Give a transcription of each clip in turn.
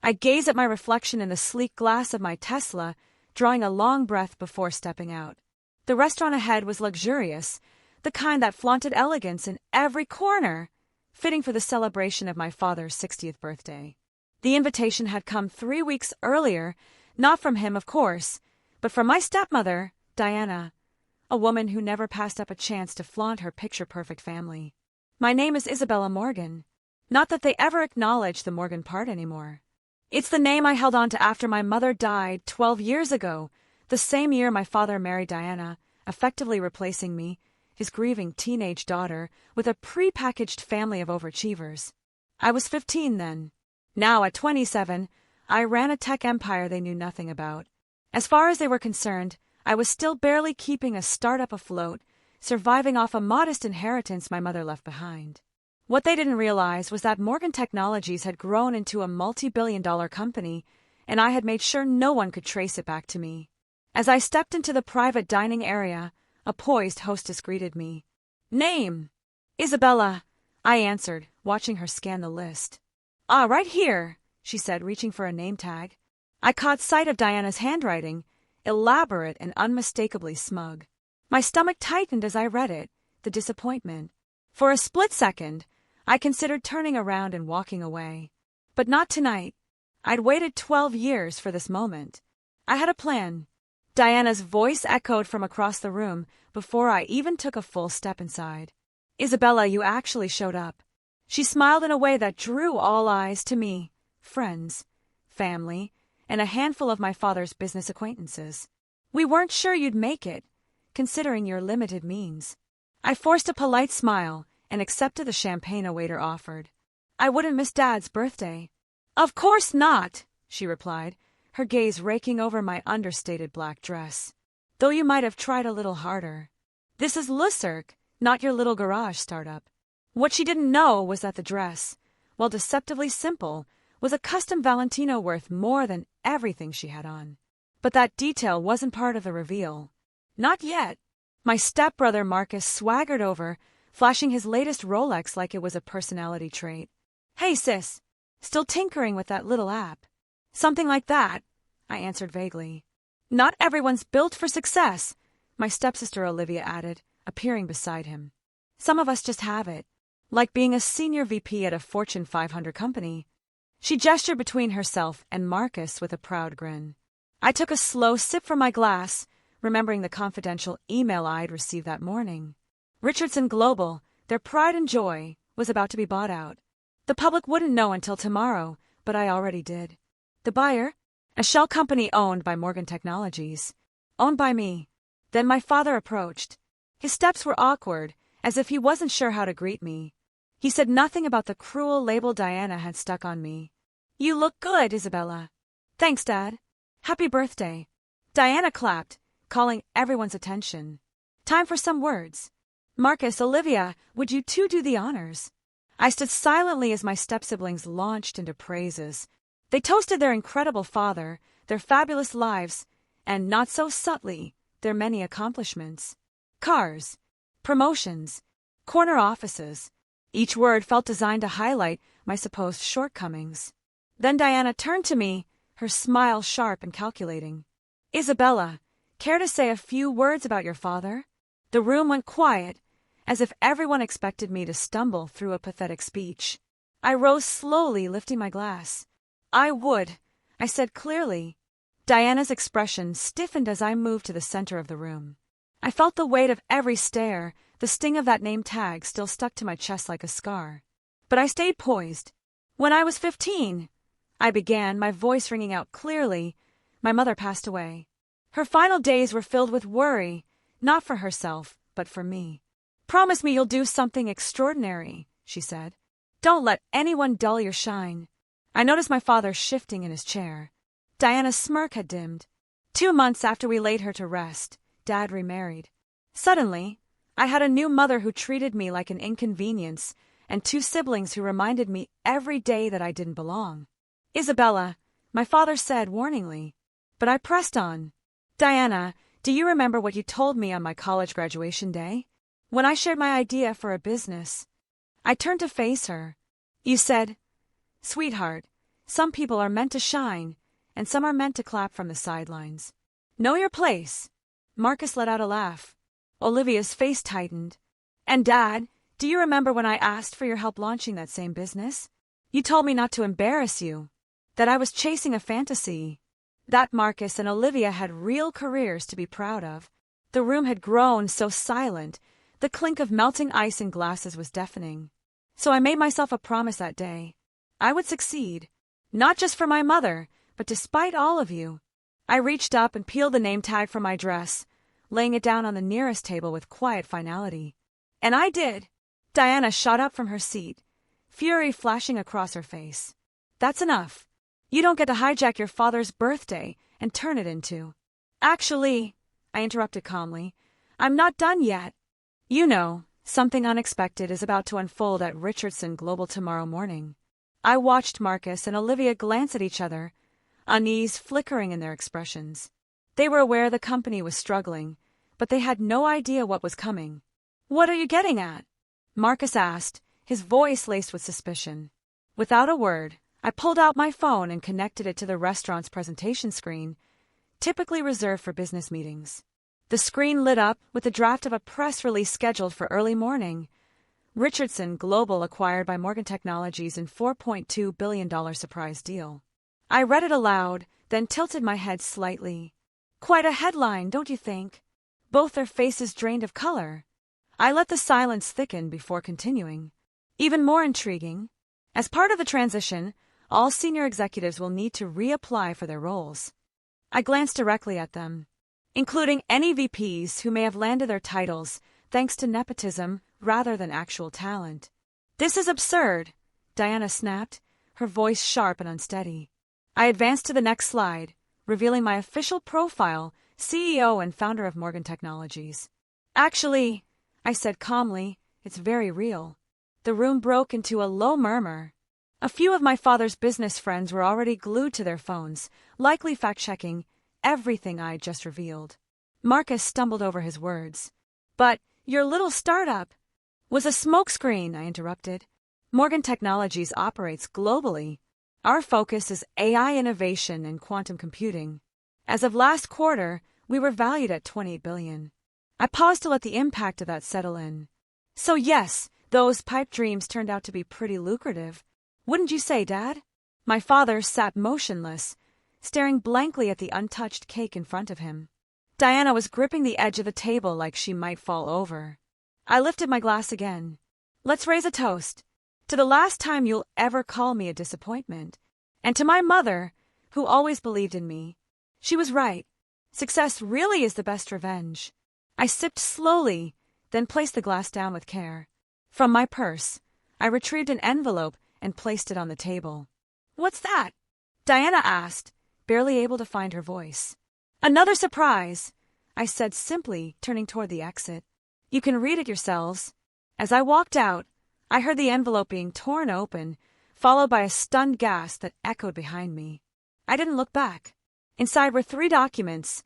I gaze at my reflection in the sleek glass of my Tesla, drawing a long breath before stepping out. The restaurant ahead was luxurious, the kind that flaunted elegance in every corner, fitting for the celebration of my father's 60th birthday. The invitation had come 3 weeks earlier, not from him, of course, but from my stepmother, Diana, a woman who never passed up a chance to flaunt her picture-perfect family. My name is Isabella Morgan. Not that they ever acknowledged the Morgan part anymore. It's the name I held on to after my mother died 12 years ago, the same year my father married Diana, effectively replacing me, his grieving teenage daughter, with a pre-packaged family of overachievers. I was 15 then. Now, at 27, I ran a tech empire they knew nothing about. As far as they were concerned, I was still barely keeping a startup afloat, surviving off a modest inheritance my mother left behind. What they didn't realize was that Morgan Technologies had grown into a multi-billion-dollar company, and I had made sure no one could trace it back to me. As I stepped into the private dining area, a poised hostess greeted me. "Name?" "Isabella," I answered, watching her scan the list. "Ah, right here," she said, reaching for a name tag. I caught sight of Diana's handwriting, elaborate and unmistakably smug. My stomach tightened as I read it, the disappointment. For a split second, I considered turning around and walking away. But not tonight. I'd waited 12 years for this moment. I had a plan. Diana's voice echoed from across the room before I even took a full step inside. "Isabella, you actually showed up." She smiled in a way that drew all eyes to me, friends, family, and a handful of my father's business acquaintances. "We weren't sure you'd make it, considering your limited means." I forced a polite smile and accepted the champagne a waiter offered. "I wouldn't miss Dad's birthday." "Of course not," she replied, her gaze raking over my understated black dress. "Though you might have tried a little harder. This is Le Cirque, not your little garage startup." What she didn't know was that the dress, while deceptively simple, was a custom Valentino worth more than everything she had on. But that detail wasn't part of the reveal. Not yet. My stepbrother Marcus swaggered over, flashing his latest Rolex like it was a personality trait. "Hey, sis, still tinkering with that little app?" "Something like that," I answered vaguely. "Not everyone's built for success," my stepsister Olivia added, appearing beside him. "Some of us just have it, like being a senior VP at a Fortune 500 company." She gestured between herself and Marcus with a proud grin. I took a slow sip from my glass, remembering the confidential email I'd received that morning. Richardson Global, their pride and joy, was about to be bought out. The public wouldn't know until tomorrow, but I already did. The buyer? A shell company owned by Morgan Technologies. Owned by me. Then my father approached. His steps were awkward, as if he wasn't sure how to greet me. He said nothing about the cruel label Diana had stuck on me. "You look good, Isabella." "Thanks, Dad. Happy birthday." Diana clapped, calling everyone's attention. "Time for some words. Marcus, Olivia, would you two do the honors?" I stood silently as my step-siblings launched into praises. They toasted their incredible father, their fabulous lives, and, not so subtly, their many accomplishments. Cars, promotions, corner offices. Each word felt designed to highlight my supposed shortcomings. Then Diana turned to me, her smile sharp and calculating. "Isabella, care to say a few words about your father?" The room went quiet, as if everyone expected me to stumble through a pathetic speech. I rose slowly, lifting my glass. "I would," I said clearly. Diana's expression stiffened as I moved to the center of the room. I felt the weight of every stare, the sting of that name tag still stuck to my chest like a scar. But I stayed poised. "When I was 15, I began, my voice ringing out clearly, my mother passed away. Her final days were filled with worry, not for herself, but for me. "Promise me you'll do something extraordinary," she said. "Don't let anyone dull your shine." I noticed my father shifting in his chair. Diana's smirk had dimmed. 2 months after we laid her to rest, Dad remarried. Suddenly, I had a new mother who treated me like an inconvenience, and 2 siblings who reminded me every day that I didn't belong. "Isabella," my father said warningly, but I pressed on. "Diana, do you remember what you told me on my college graduation day? When I shared my idea for a business." I turned to face her. "You said, 'Sweetheart, Some people are meant to shine, and some are meant to clap from the sidelines. Know your place. Marcus let out a laugh. Olivia's face tightened. And Dad, do you remember when I asked for your help launching that same business? You told me not to embarrass you, that I was chasing a fantasy. That Marcus and Olivia had real careers to be proud of. The room had grown so silent, the clink of melting ice in glasses was deafening. So I made myself a promise that day. I would succeed, not just for my mother, but despite all of you. I reached up and peeled the name tag from my dress, laying it down on the nearest table with quiet finality. And I did. Diana shot up from her seat, fury flashing across her face. That's enough. You don't get to hijack your father's birthday and turn it into. Actually, I interrupted calmly, I'm not done yet. You know, something unexpected is about to unfold at Richardson Global tomorrow morning. I watched Marcus and Olivia glance at each other, unease flickering in their expressions. They were aware the company was struggling, but they had no idea what was coming. What are you getting at? Marcus asked, his voice laced with suspicion. Without a word, I pulled out my phone and connected it to the restaurant's presentation screen, typically reserved for business meetings. The screen lit up with the draft of a press release scheduled for early morning. Richardson Global acquired by Morgan Technologies in $4.2 billion surprise deal. I read it aloud, then tilted my head slightly. Quite a headline, don't you think? Both their faces drained of color. I let the silence thicken before continuing. Even more intriguing, as part of the transition, all senior executives will need to reapply for their roles. I glanced directly at them, including any VPs who may have landed their titles thanks to nepotism rather than actual talent. This is absurd, Diana snapped, her voice sharp and unsteady. I advanced to the next slide, revealing my official profile, CEO and founder of Morgan Technologies. Actually, I said calmly, it's very real. The room broke into a low murmur. A few of my father's business friends were already glued to their phones, likely fact-checking everything I'd just revealed. Marcus stumbled over his words. But your little startup was a smokescreen, I interrupted. Morgan Technologies operates globally. Our focus is AI innovation and quantum computing. As of last quarter, we were valued at $28 billion. I paused to let the impact of that settle in. So yes, those pipe dreams turned out to be pretty lucrative. Wouldn't you say, Dad? My father sat motionless, staring blankly at the untouched cake in front of him. Diana was gripping the edge of the table like she might fall over. I lifted my glass again. Let's raise a toast. To the last time you'll ever call me a disappointment. And to my mother, who always believed in me. She was right. Success really is the best revenge. I sipped slowly, then placed the glass down with care. From my purse, I retrieved an envelope and placed it on the table. What's that? Diana asked, barely able to find her voice. Another surprise, I said simply, turning toward the exit. You can read it yourselves. As I walked out, I heard the envelope being torn open, followed by a stunned gasp that echoed behind me. I didn't look back. Inside were 3 documents,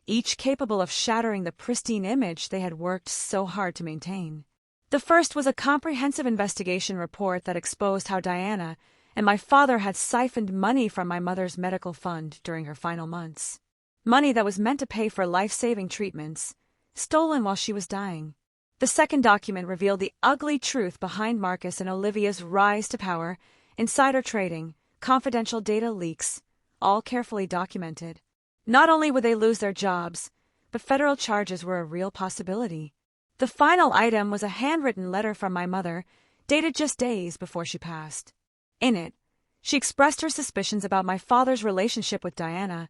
each capable of shattering the pristine image they had worked so hard to maintain. The first was a comprehensive investigation report that exposed how Diana and my father had siphoned money from my mother's medical fund during her final months. Money that was meant to pay for life-saving treatments, stolen while she was dying. The second document revealed the ugly truth behind Marcus and Olivia's rise to power, insider trading, confidential data leaks, all carefully documented. Not only would they lose their jobs, but federal charges were a real possibility. The final item was a handwritten letter from my mother, dated just days before she passed. In it, she expressed her suspicions about my father's relationship with Diana,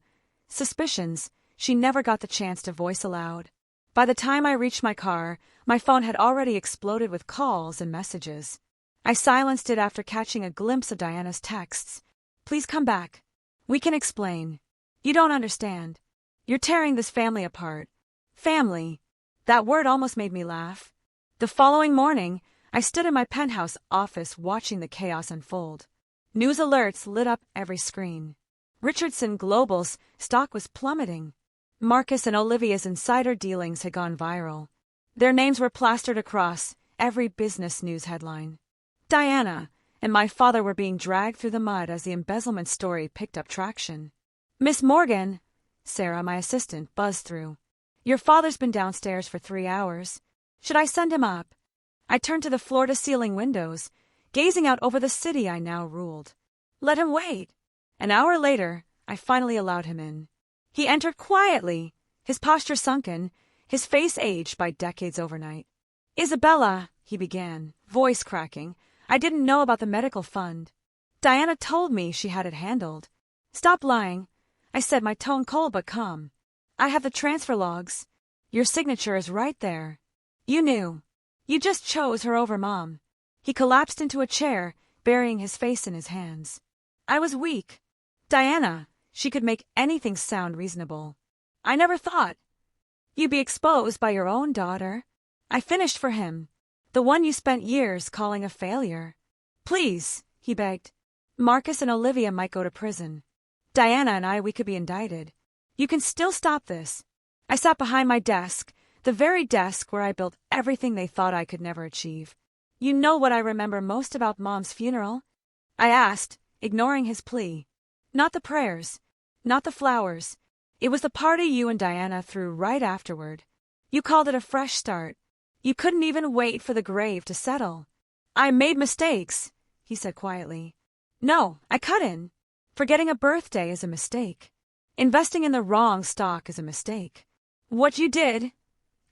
suspicions she never got the chance to voice aloud. By the time I reached my car, my phone had already exploded with calls and messages. I silenced it after catching a glimpse of Diana's texts. Please come back. We can explain. You don't understand. You're tearing this family apart. Family. That word almost made me laugh. The following morning, I stood in my penthouse office watching the chaos unfold. News alerts lit up every screen. Richardson Global's stock was plummeting. Marcus and Olivia's insider dealings had gone viral. Their names were plastered across every business news headline. Diana, and my father were being dragged through the mud as the embezzlement story picked up traction. "Miss Morgan," Sarah, my assistant, buzzed through. "Your father's been downstairs for 3 hours. Should I send him up?" I turned to the floor-to-ceiling windows, gazing out over the city I now ruled. "Let him wait." An hour later, I finally allowed him in. He entered quietly, his posture sunken, his face aged by decades overnight. "Isabella," he began, voice cracking, "I didn't know about the medical fund. Diana told me she had it handled." "Stop lying," I said, my tone cold but calm. "I have the transfer logs. Your signature is right there. You knew. You just chose her over Mom." He collapsed into a chair, burying his face in his hands. I was weak. "Diana, she could make anything sound reasonable. I never thought. You'd be exposed by your own daughter." I finished for him, the one you spent years calling a failure. "Please," he begged. "Marcus and Olivia might go to prison. Diana and we could be indicted. You can still stop this." I sat behind my desk, the very desk where I built everything they thought I could never achieve. "You know what I remember most about Mom's funeral?" I asked, ignoring his plea. "Not the prayers, not the flowers. It was the party you and Diana threw right afterward. You called it a fresh start. You couldn't even wait for the grave to settle." "I made mistakes," he said quietly. "No, I couldn't. Forgetting a birthday is a mistake. Investing in the wrong stock is a mistake. What you did,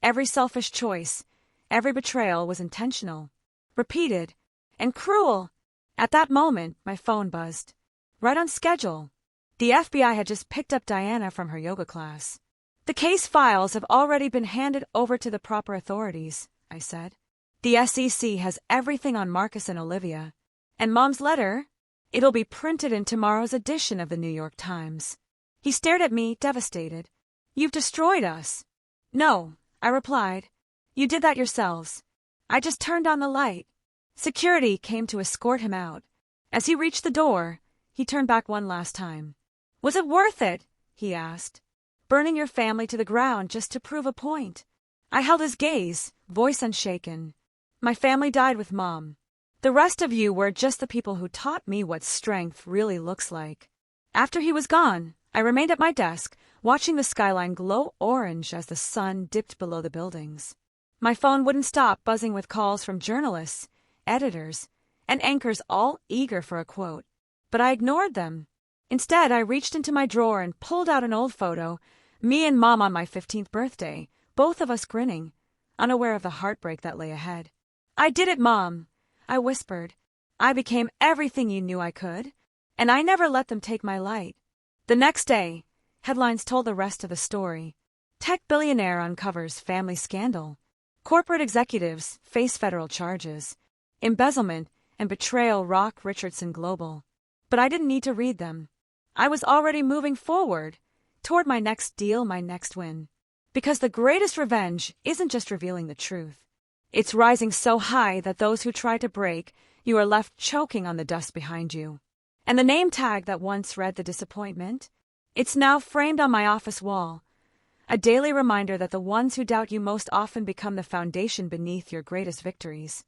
every selfish choice, every betrayal was intentional, repeated, and cruel." At that moment, my phone buzzed. Right on schedule. The FBI had just picked up Diana from her yoga class. "The case files have already been handed over to the proper authorities," I said. "The SEC has everything on Marcus and Olivia. And Mom's letter? It'll be printed in tomorrow's edition of the New York Times." He stared at me, devastated. "You've destroyed us." "No," I replied. "You did that yourselves. I just turned on the light." Security came to escort him out. As he reached the door, he turned back one last time. "Was it worth it?" he asked. "Burning your family to the ground just to prove a point?" I held his gaze, voice unshaken. "My family died with Mom. The rest of you were just the people who taught me what strength really looks like." After he was gone, I remained at my desk, watching the skyline glow orange as the sun dipped below the buildings. My phone wouldn't stop buzzing with calls from journalists, editors, and anchors all eager for a quote. But I ignored them. Instead, I reached into my drawer and pulled out an old photo, me and Mom on my 15th birthday, both of us grinning, unaware of the heartbreak that lay ahead. "I did it, Mom," I whispered. "I became everything you knew I could, and I never let them take my light." The next day, headlines told the rest of the story. Tech billionaire uncovers family scandal. Corporate executives face federal charges. Embezzlement and betrayal rock Richardson Global. But I didn't need to read them. I was already moving forward, toward my next deal, my next win. Because the greatest revenge isn't just revealing the truth. It's rising so high that those who try to break, you are left choking on the dust behind you. And the name tag that once read the disappointment, it's now framed on my office wall. A daily reminder that the ones who doubt you most often become the foundation beneath your greatest victories.